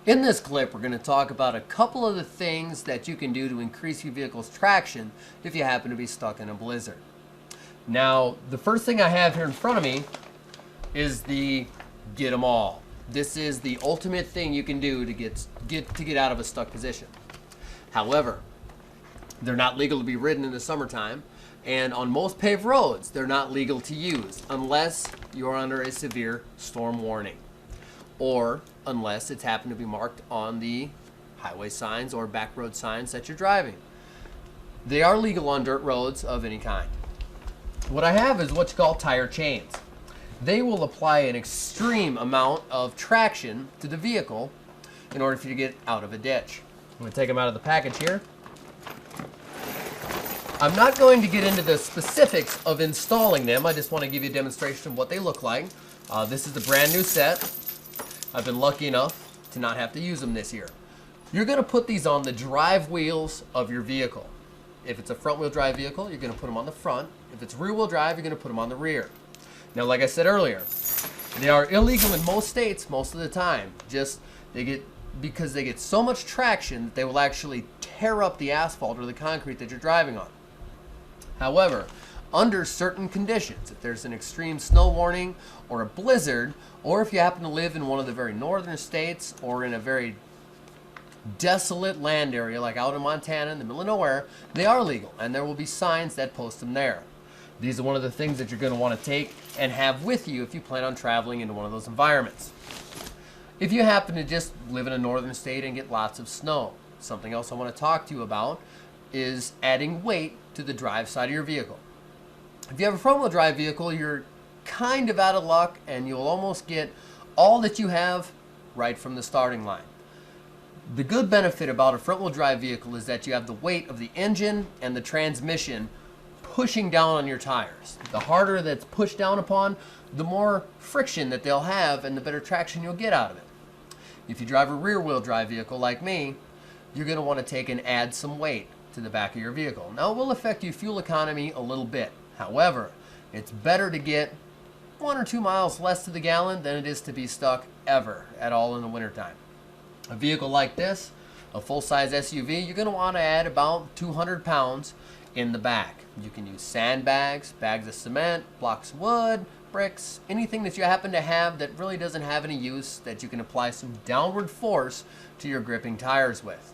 In this clip, we're going to talk about a couple of the things that you can do to increase your vehicle's traction if you happen to be stuck in a blizzard. Now, the first thing I have here in front of me is the Get 'em all. This is the ultimate thing you can do to get out of a stuck position. However, they're not legal to be ridden in the summertime, and on most paved roads, they're not legal to use unless you're under a severe storm warning, or unless it's happened to be marked on the highway signs or back road signs that you're driving. They are legal on dirt roads of any kind. What I have is what's called tire chains. They will apply an extreme amount of traction to the vehicle in order for you to get out of a ditch. I'm going to take them out of the package here. I'm not going to get into the specifics of installing them. I just want to give you a demonstration of what they look like. This is the brand new set. I've been lucky enough to not have to use them this year. You're going to put these on the drive wheels of your vehicle. If it's a front wheel drive vehicle, you're going to put them on the front. If it's rear wheel drive, you're going to put them on the rear. Now, like I said earlier, they are illegal in most states most of the time. Because they get so much traction that they will actually tear up the asphalt or the concrete that you're driving on. However, under certain conditions, if there's an extreme snow warning or a blizzard, or if you happen to live in one of the very northern states or in a very desolate land area like out in Montana in the middle of nowhere, they are legal, and there will be signs that post them there. These are one of the things that you're going to want to take and have with you if you plan on traveling into one of those environments. If you happen to just live in a northern state and get lots of snow, something else I want to talk to you about is adding weight to the drive side of your vehicle. If you have a front-wheel drive vehicle, you're kind of out of luck, and you'll almost get all that you have right from the starting line. The good benefit about a front-wheel drive vehicle is that you have the weight of the engine and the transmission pushing down on your tires. The harder that's pushed down upon, the more friction that they'll have and the better traction you'll get out of it. If you drive a rear-wheel drive vehicle like me, you're going to want to take and add some weight to the back of your vehicle. Now, it will affect your fuel economy a little bit. However, it's better to get 1 or 2 miles less to the gallon than it is to be stuck ever at all in the wintertime. A vehicle like this, a full-size SUV, you're going to want to add about 200 pounds in the back. You can use sandbags, bags of cement, blocks of wood, bricks, anything that you happen to have that really doesn't have any use that you can apply some downward force to your gripping tires with.